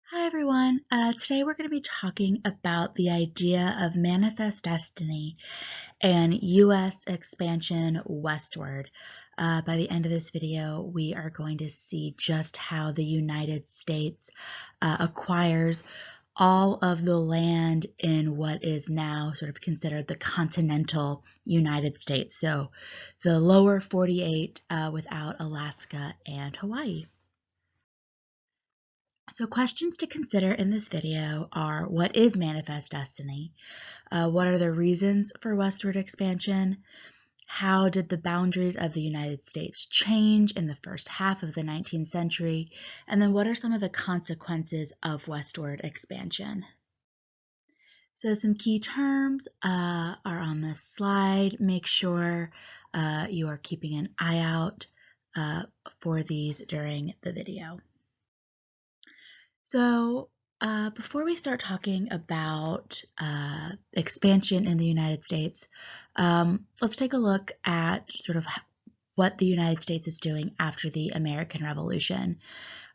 Hi everyone. Today we're going to be talking about the idea of manifest destiny and U.S. expansion westward. By the end of this video, we are going to see just how the United States acquires all of the land in what is now sort of considered the continental United States. So the lower 48 without Alaska and Hawaii. So questions to consider in this video are: what is manifest destiny? What are the reasons for westward expansion? How did the boundaries of the United States change in the first half of the 19th century? And then what are some of the consequences of westward expansion? So some key terms are on this slide. Make sure you are keeping an eye out for these during the video. So before we start talking about expansion in the United States, let's take a look at sort of what the United States is doing after the American Revolution.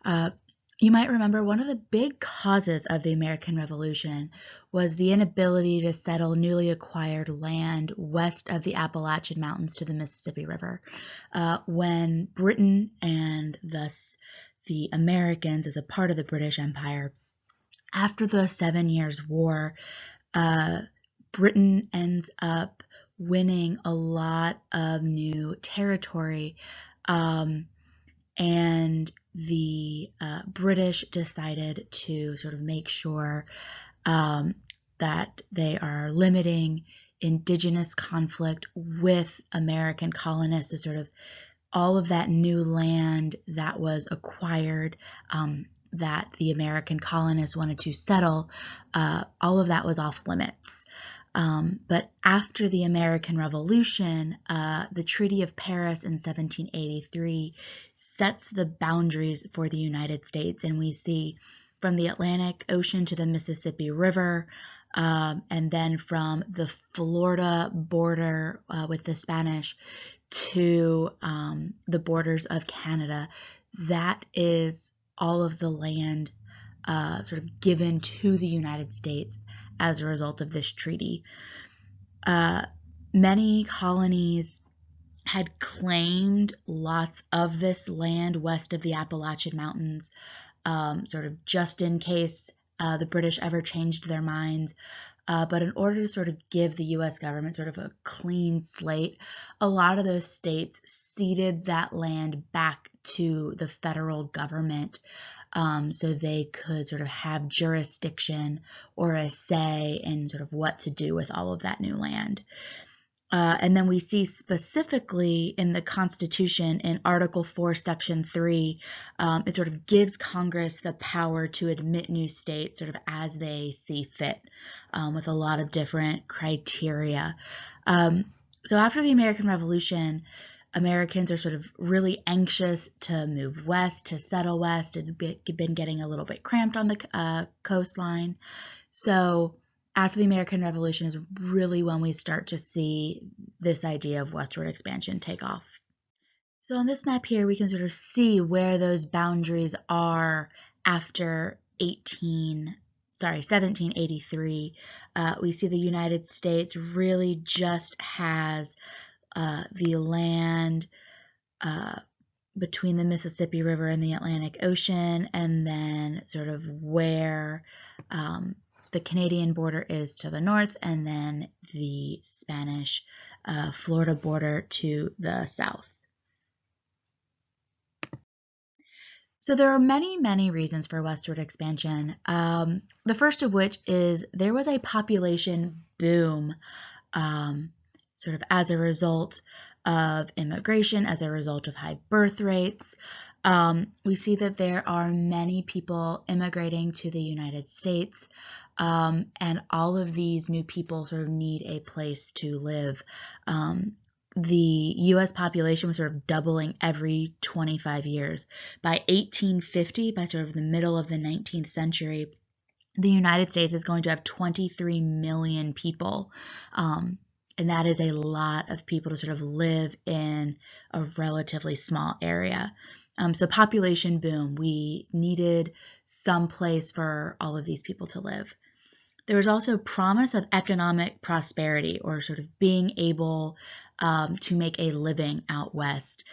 You might remember one of the big causes of the American Revolution was the inability to settle newly acquired land west of the Appalachian Mountains to the Mississippi River. When Britain, and thus the Americans as a part of the British Empire, after the 7 Years' War, Britain ends up winning a lot of new territory, and the British decided to sort of make sure that they are limiting indigenous conflict with American colonists. So sort of all of that new land that was acquired, that the American colonists wanted to settle, all of that was off limits. But after the American Revolution, the Treaty of Paris in 1783 sets the boundaries for the United States, and we see from the Atlantic Ocean to the Mississippi River, and then from the Florida border with the Spanish to the borders of Canada. That is all of the land sort of given to the United States as a result of this treaty. Many colonies had claimed lots of this land west of the Appalachian Mountains, sort of just in case the British ever changed their minds. But in order to sort of give the U.S. government sort of a clean slate, a lot of those states ceded that land back to the federal government, so they could sort of have jurisdiction or a say in sort of what to do with all of that new land. And then we see specifically in the Constitution in Article 4, Section 3, it sort of gives Congress the power to admit new states sort of as they see fit, with a lot of different criteria. So after the American Revolution, Americans are sort of really anxious to move west, to settle west. It had been getting a little bit cramped on the coastline. So after the American Revolution is really when we start to see this idea of westward expansion take off. So on this map here, we can sort of see where those boundaries are after 1783. We see the United States really just has the land between the Mississippi River and the Atlantic Ocean, and then sort of where the Canadian border is to the north, and then the Spanish Florida border to the south. So there are many, many reasons for westward expansion. The first of which is there was a population boom sort of as a result of immigration, as a result of high birth rates. We see that there are many people immigrating to the United States, and all of these new people sort of need a place to live. The U.S. population was sort of doubling every 25 years. By 1850, by sort of the middle of the 19th century, the United States is going to have 23 million people. And that is a lot of people to sort of live in a relatively small area. So population boom, we needed some place for all of these people to live. There was also promise of economic prosperity, or sort of being able to make a living out west.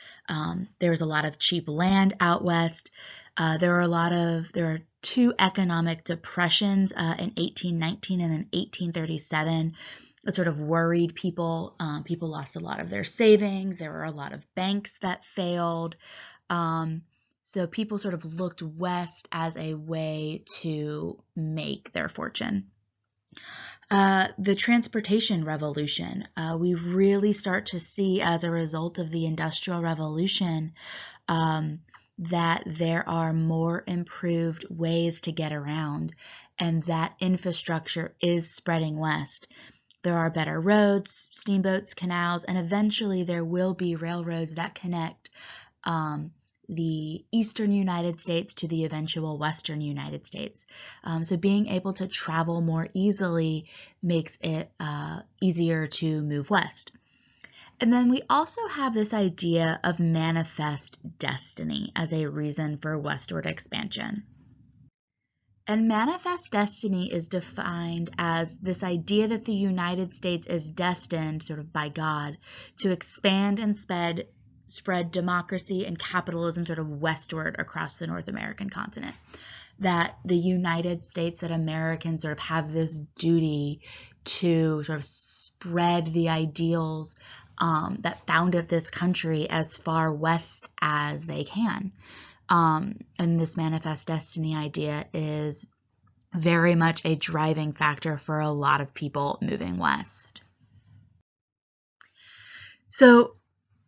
There was a lot of cheap land out west. There are two economic depressions in 1819 and then 1837 that sort of worried people. People lost a lot of their savings. There were a lot of banks that failed. So people sort of looked west as a way to make their fortune. The transportation revolution, we really start to see as a result of the Industrial Revolution that there are more improved ways to get around, and that infrastructure is spreading west. There are better roads, steamboats, canals, and eventually there will be railroads that connect the eastern United States to the eventual western United States. So being able to travel more easily makes it easier to move west. And then we also have this idea of manifest destiny as a reason for westward expansion. And manifest destiny is defined as this idea that the United States is destined, sort of by God, to expand and spread democracy and capitalism sort of westward across the North American continent. That the United States, that Americans sort of have this duty to sort of spread the ideals that founded this country as far west as they can. And this manifest destiny idea is very much a driving factor for a lot of people moving west. So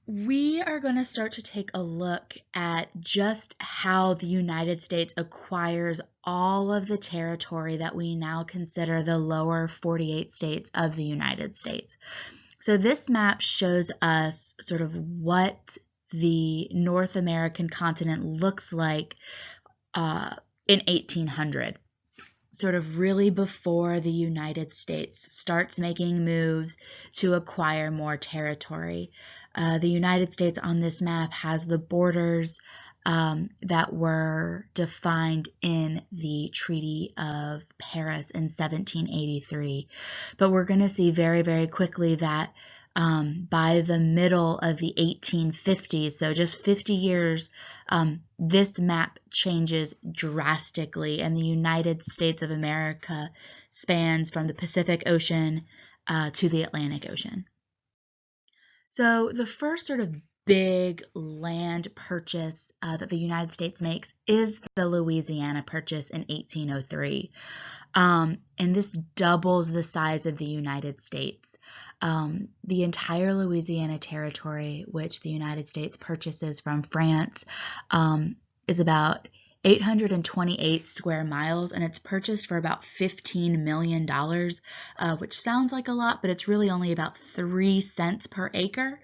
we are going to start to take a look at just how the United States acquires all of the territory that we now consider the lower 48 states of the United States. So this map shows us sort of what the North American continent looks like in 1800. Sort of really before the United States starts making moves to acquire more territory. The United States on this map has the borders that were defined in the Treaty of Paris in 1783. But we're going to see very, very quickly that by the middle of the 1850s, so just 50 years, this map changes drastically, and the United States of America spans from the Pacific Ocean to the Atlantic Ocean. So the first sort of big land purchase that the United States makes is the Louisiana Purchase in 1803. And this doubles the size of the United States. The entire Louisiana territory, which the United States purchases from France, is about 828 square miles, and it's purchased for about $15 million, which sounds like a lot, but it's really only about 3 cents per acre,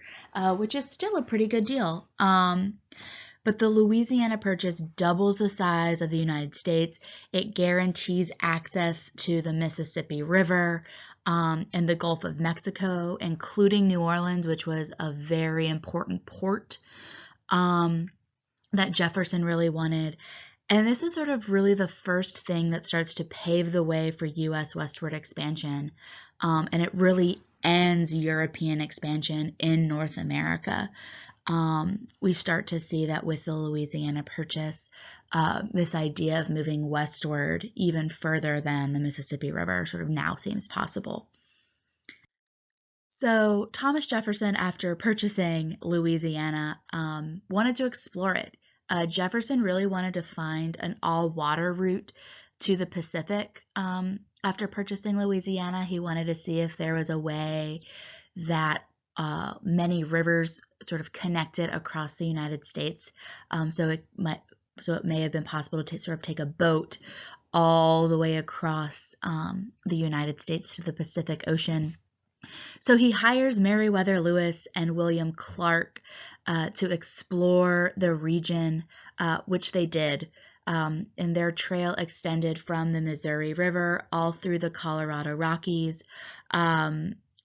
which is still a pretty good deal. But the Louisiana Purchase doubles the size of the United States. It guarantees access to the Mississippi River and the Gulf of Mexico, including New Orleans, which was a very important port that Jefferson really wanted. And this is sort of really the first thing that starts to pave the way for U.S. westward expansion. And it really ends European expansion in North America. We start to see that with the Louisiana Purchase, this idea of moving westward even further than the Mississippi River sort of now seems possible. So Thomas Jefferson, after purchasing Louisiana, wanted to explore it. Jefferson really wanted to find an all-water route to the Pacific. After purchasing Louisiana, he wanted to see if there was a way that many rivers sort of connected across the United States. So it may have been possible to sort of take a boat all the way across the United States to the Pacific Ocean. So he hires Meriwether Lewis and William Clark to explore the region, which they did. And their trail extended from the Missouri River all through the Colorado Rockies,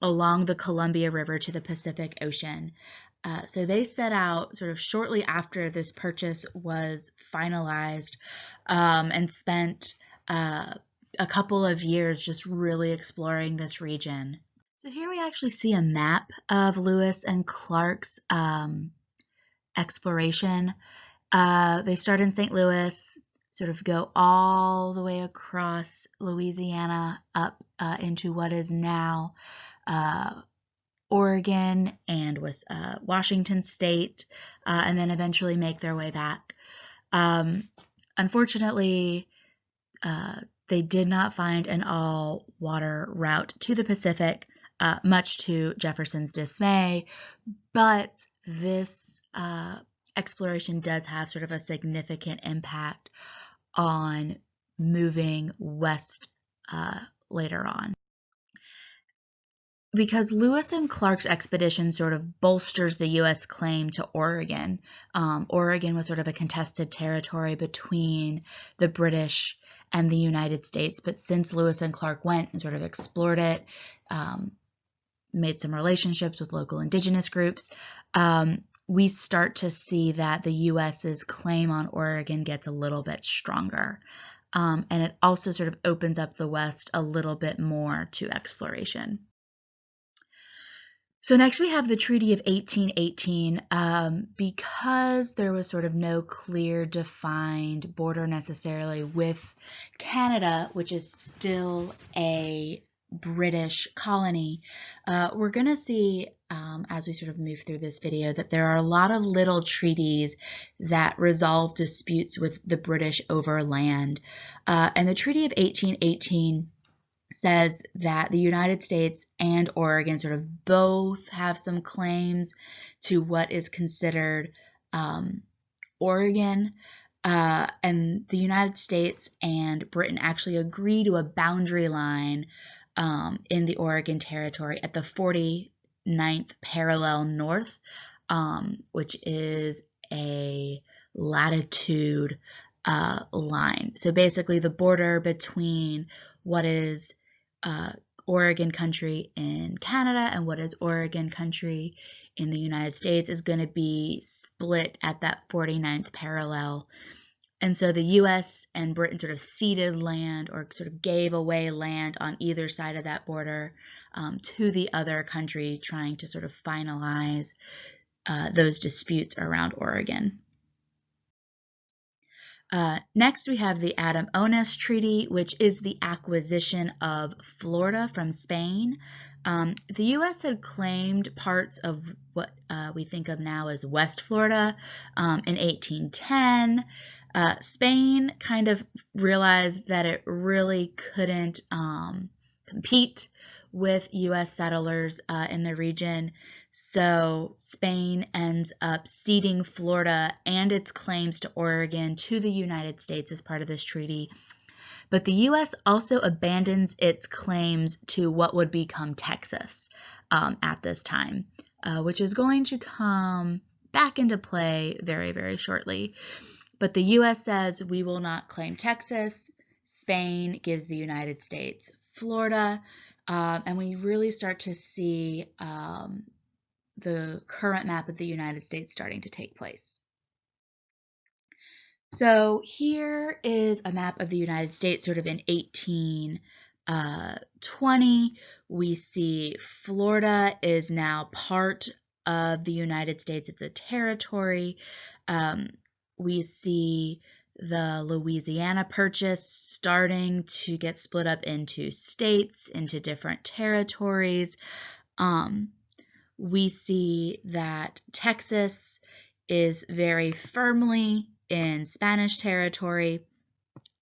along the Columbia River to the Pacific Ocean. So they set out sort of shortly after this purchase was finalized, and spent a couple of years just really exploring this region. So here we actually see a map of Lewis and Clark's exploration. They start in St. Louis, sort of go all the way across Louisiana up into what is now Oregon and Washington State, and then eventually make their way back. Unfortunately, they did not find an all-water route to the Pacific, much to Jefferson's dismay, but this exploration does have sort of a significant impact on moving west later on. Because Lewis and Clark's expedition sort of bolsters the U.S. claim to Oregon. Oregon was sort of a contested territory between the British and the United States, but since Lewis and Clark went and sort of explored it, made some relationships with local indigenous groups, we start to see that the U.S.'s claim on Oregon gets a little bit stronger. And it also sort of opens up the West a little bit more to exploration. So next we have the Treaty of 1818. Because there was sort of no clear defined border necessarily with Canada, which is still a British colony, we're going to see as we sort of move through this video that there are a lot of little treaties that resolve disputes with the British over land. And the Treaty of 1818 says that the United States and Oregon sort of both have some claims to what is considered Oregon, and the United States and Britain actually agree to a boundary line in the Oregon Territory at the 49th parallel north, which is a latitude line. So basically the border between what is Oregon country in Canada and what is Oregon country in the United States is going to be split at that 49th parallel. And so the U.S. and Britain sort of ceded land or sort of gave away land on either side of that border to the other country, trying to sort of finalize those disputes around Oregon. Next, we have the Adam-Onis Treaty, which is the acquisition of Florida from Spain. The U.S. had claimed parts of what we think of now as West Florida in 1810. Spain kind of realized that it really couldn't compete with U.S. settlers in the region. So Spain ends up ceding Florida and its claims to Oregon to the United States as part of this treaty. But the U.S. also abandons its claims to what would become Texas at this time, which is going to come back into play very, very shortly. But the U.S. says we will not claim Texas. Spain gives the United States Florida, and we really start to see the current map of the United States starting to take place. So here is a map of the United States sort of in 1820. We see Florida is now part of the United States. It's a territory. We see the Louisiana Purchase starting to get split up into states, into different territories. We see that Texas is very firmly in Spanish territory.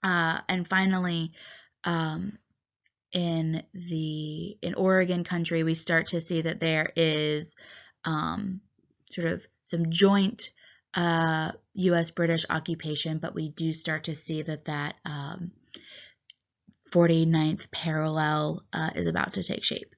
And finally, in Oregon country, we start to see that there is sort of some joint U.S.-British occupation, but we do start to see that 49th parallel is about to take shape.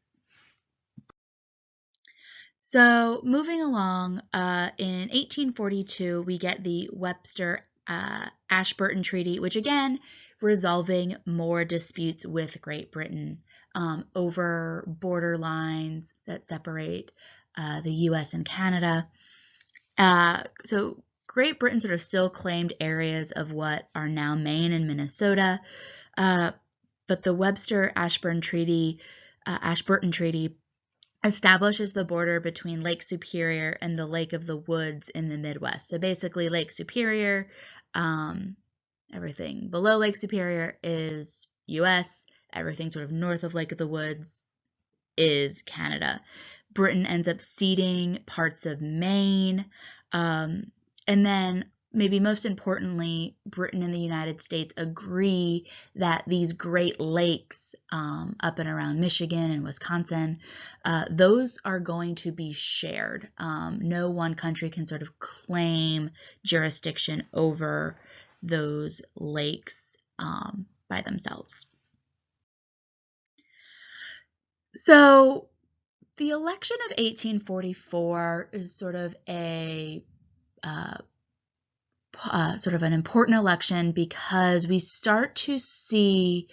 So moving along, in 1842, we get the Webster-Ashburton Treaty, which again resolving more disputes with Great Britain over border lines that separate the US and Canada. So Great Britain sort of still claimed areas of what are now Maine and Minnesota, but the Webster-Ashburton Treaty establishes the border between Lake Superior and the Lake of the Woods in the Midwest. So basically Lake Superior, everything below Lake Superior is US, everything sort of north of Lake of the Woods is Canada. Britain ends up ceding parts of Maine, and then maybe most importantly, Britain and the United States agree that these Great Lakes up and around Michigan and Wisconsin, those are going to be shared. No one country can sort of claim jurisdiction over those lakes by themselves. So the election of 1844 is sort of a sort of an important election because we start to see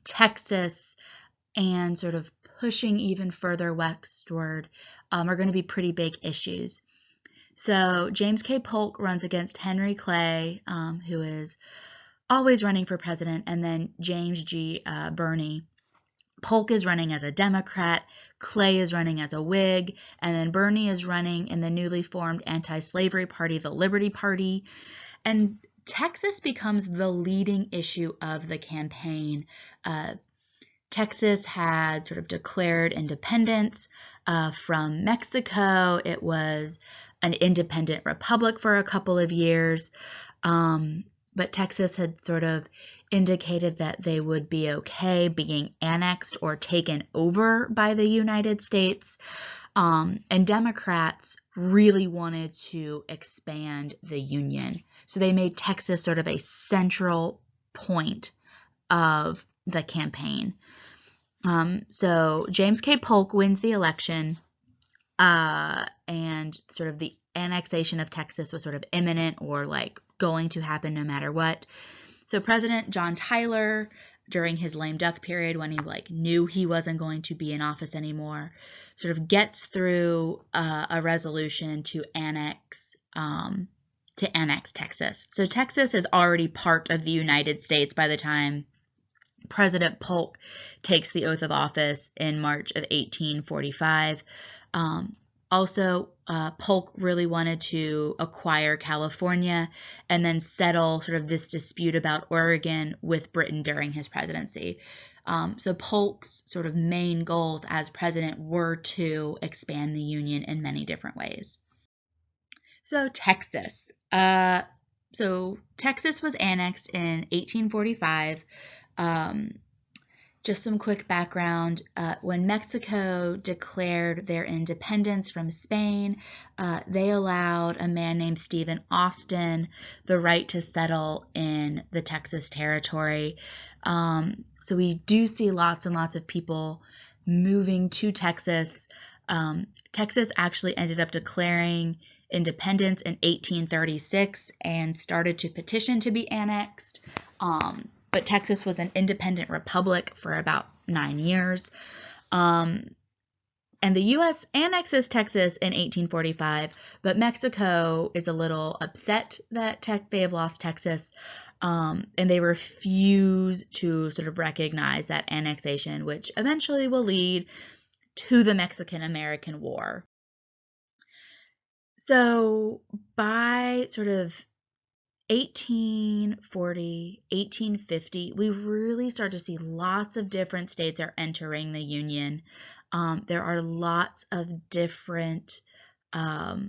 Texas and sort of pushing even further westward are going to be pretty big issues. So James K. Polk runs against Henry Clay, who is always running for president, and then James G. Birney. Polk is running as a Democrat, Clay is running as a Whig, and then Birney is running in the newly formed anti-slavery party, the Liberty Party. And Texas becomes the leading issue of the campaign. Texas had sort of declared independence from Mexico. It was an independent republic for a couple of years, but Texas had sort of indicated that they would be okay being annexed or taken over by the United States. And Democrats really wanted to expand the Union. So they made Texas sort of a central point of the campaign. So James K. Polk wins the election, and sort of the annexation of Texas was sort of imminent or like going to happen no matter what. So President John Tyler, during his lame duck period when he like knew he wasn't going to be in office anymore, sort of gets through a resolution to annex Texas. So Texas is already part of the United States by the time President Polk takes the oath of office in March of 1845. Also, Polk really wanted to acquire California and then settle sort of this dispute about Oregon with Britain during his presidency. So Polk's sort of main goals as president were to expand the Union in many different ways. So Texas. So Texas was annexed in 1845. Just some quick background. When Mexico declared their independence from Spain, they allowed a man named Stephen Austin the right to settle in the Texas territory. So we do see lots and lots of people moving to Texas. Texas actually ended up declaring independence in 1836 and started to petition to be annexed. But Texas was an independent republic for about 9 years. And the U.S. annexes Texas in 1845, but Mexico is a little upset that they have lost Texas, and they refuse to sort of recognize that annexation, which eventually will lead to the Mexican-American War. So by sort of 1840, 1850, we really start to see lots of different states are entering the Union. There are lots of different, there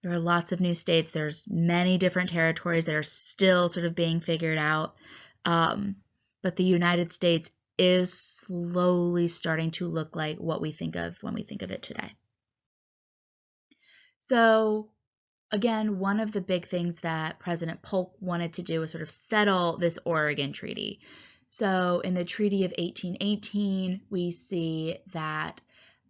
are lots of new states. There's many different territories that are still sort of being figured out. But the United States is slowly starting to look like what we think of when we think of it today. So again, one of the big things that President Polk wanted to do was sort of settle this Oregon Treaty. So in the Treaty of 1818, we see that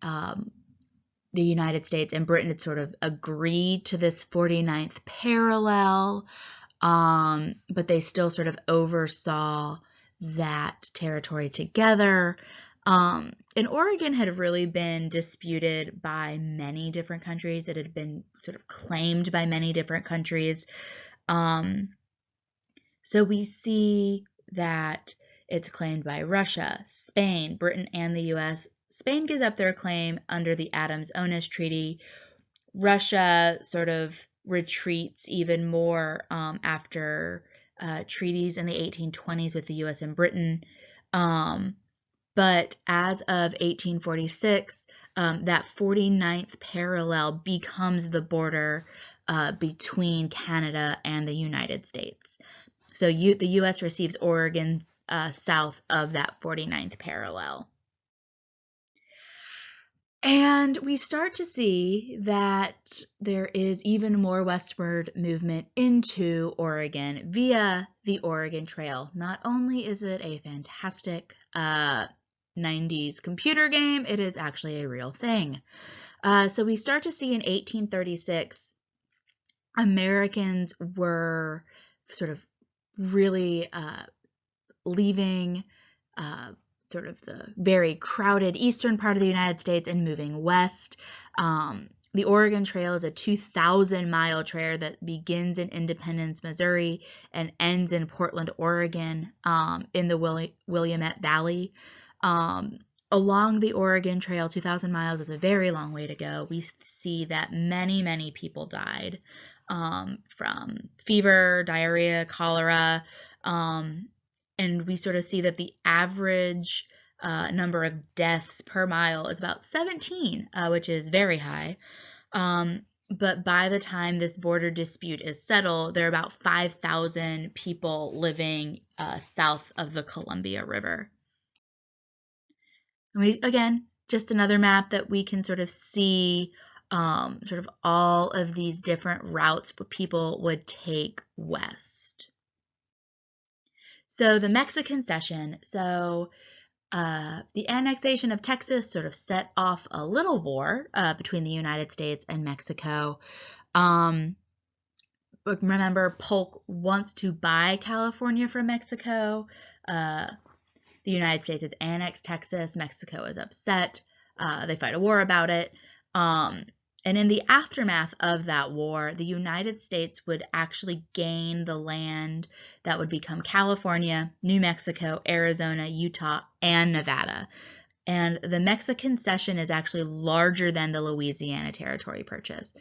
the United States and Britain had sort of agreed to this 49th parallel. but they still sort of oversaw that territory together. And Oregon had really been disputed by many different countries. It had been sort of claimed by many different countries. So we see that it's claimed by Russia, Spain, Britain, and the U.S. Spain gives up their claim under the Adams-Onis Treaty. Russia sort of retreats even more after treaties in the 1820s with the U.S. and Britain. But as of 1846, that 49th parallel becomes the border between Canada and the United States. So the U.S. receives Oregon south of that 49th parallel. And we start to see that there is even more westward movement into Oregon via the Oregon Trail. Not only is it a fantastic 90s computer game, it is actually a real thing. So we start to see in 1836, Americans were sort of really leaving sort of the very crowded eastern part of the United States and moving west. The Oregon Trail is a 2,000-mile trail that begins in Independence, Missouri, and ends in Portland, Oregon, in the Willamette Valley. Along the Oregon Trail, 2,000 miles is a very long way to go. We see that many, many people died from fever, diarrhea, cholera, and we sort of see that the average number of deaths per mile is about 17, which is very high. But by the time this border dispute is settled, there are about 5,000 people living south of the Columbia River. And again, just another map that we can sort of see sort of all of these different routes where people would take west. So the Mexican Cession, the annexation of Texas sort of set off a little war between the United States and Mexico. But remember, Polk wants to buy California from Mexico. The United States has annexed Texas. Mexico is upset. They fight a war about it. And in the aftermath of that war, the United States would actually gain the land that would become California, New Mexico, Arizona, Utah, and Nevada. And the Mexican Cession is actually larger than the Louisiana Territory Purchase.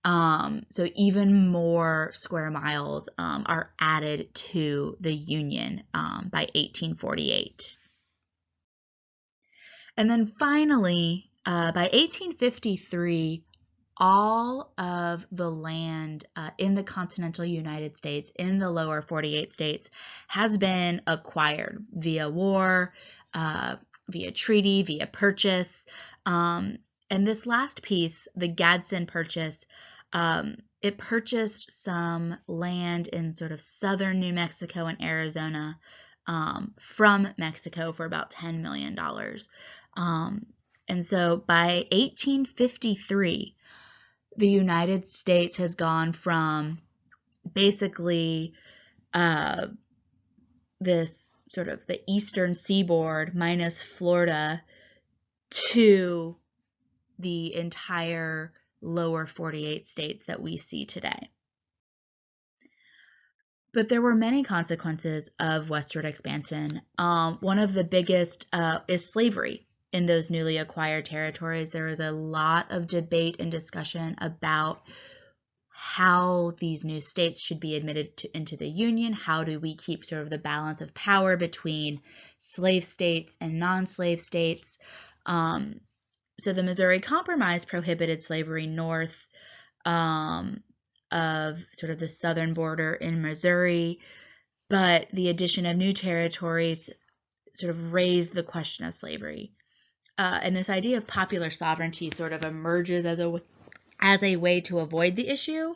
So even more square miles are added to the Union by 1848. And then finally, by 1853, all of the land in the continental United States, in the lower 48 states, has been acquired via war, via treaty, via purchase. And this last piece, the Gadsden Purchase, it purchased some land in sort of southern New Mexico and Arizona from Mexico for about $10 million. And so by 1853, the United States has gone from basically this sort of the eastern seaboard minus Florida to the entire lower 48 states that we see today. But there were many consequences of westward expansion. One of the biggest is slavery. In those newly acquired territories, there is a lot of debate and discussion about how these new states should be admitted into the Union. How do we keep sort of the balance of power between slave states and non-slave states? So the Missouri Compromise prohibited slavery north of sort of the southern border in Missouri, but the addition of new territories sort of raised the question of slavery. And this idea of popular sovereignty sort of emerges as a way to avoid the issue.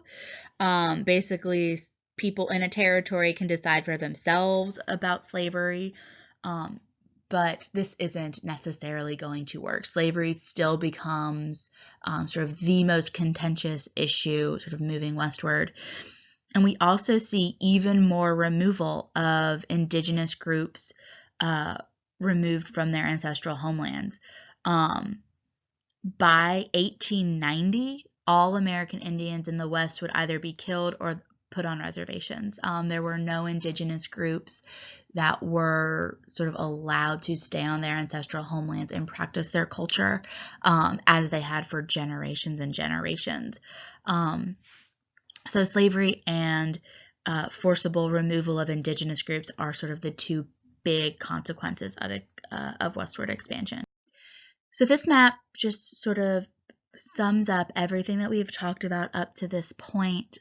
Basically, people in a territory can decide for themselves about slavery, but this isn't necessarily going to work. Slavery still becomes sort of the most contentious issue, sort of moving westward. And we also see even more removal of indigenous groups removed from their ancestral homelands. By 1890, all American Indians in the West would either be killed or put on reservations. There were no indigenous groups that were sort of allowed to stay on their ancestral homelands and practice their culture as they had for generations and generations. So slavery and forcible removal of indigenous groups are sort of the two big consequences of westward expansion. So this map just sort of sums up everything that we've talked about up to this point.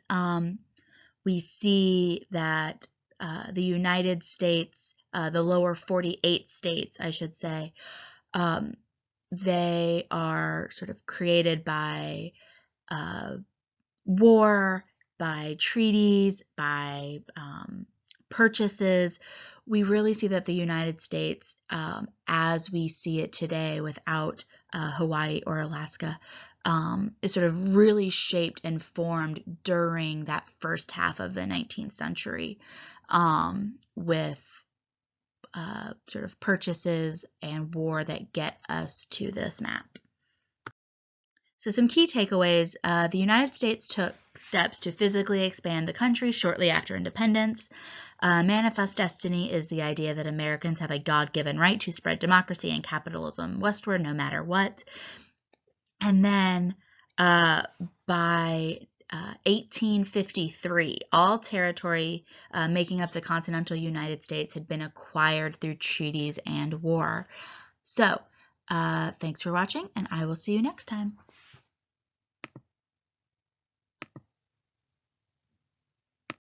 We see that the United States, the lower 48 states, I should say, they are sort of created by war, by treaties, by purchases. We really see that the United States, as we see it today without Hawaii or Alaska, is sort of really shaped and formed during that first half of the 19th century with sort of purchases and war that get us to this map. So some key takeaways. The United States took steps to physically expand the country shortly after independence. Manifest destiny is the idea that Americans have a God-given right to spread democracy and capitalism westward no matter what. And then by 1853, all territory making up the continental United States had been acquired through treaties and war. So thanks for watching, and I will see you next time.